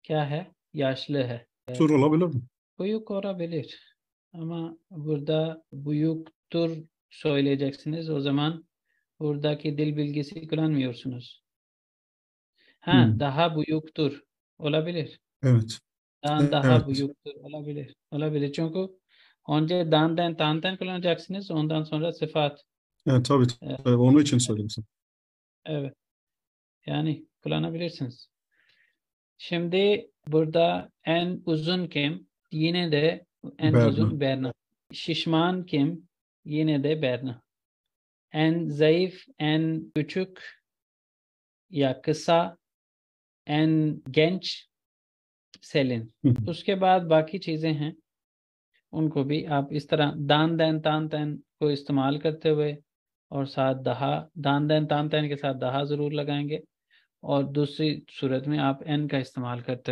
क्या है? Yaşlı. Tur olabilir mi? Buyuk olabilir. Ama burada buyuktur söyleyeceksiniz. O zaman buradaki dil bilgisi kullanmıyorsunuz. Ha, Hmm, daha buyuktur olabilir. evet. Daha Evet. buyuktur olabilir. Olabilir. Çünkü önce dan'den tan'den kullanacaksınız. Ondan sonra sıfat. Evet tabii. Ee, Tabii, onun için söyledim sana. evet. Yani kullanabilirsiniz. Şimdi burada en uzun kim? Yine de en Berna. uzun Berna. Şişman kim? Yine de Berna. En zayıf, en küçük ya kısa, en genç Selin. Hı hı. उसके बाद बाकी चीजें हैं उनको भी आप इस तरह दान दैन तान तैन को इस्तेमाल करते हुए और साथ दहा दान दैन तान तैन के साथ दहा जरूर लगाएंगे और दूसरी सूरत में आप एन का इस्तेमाल करते हुए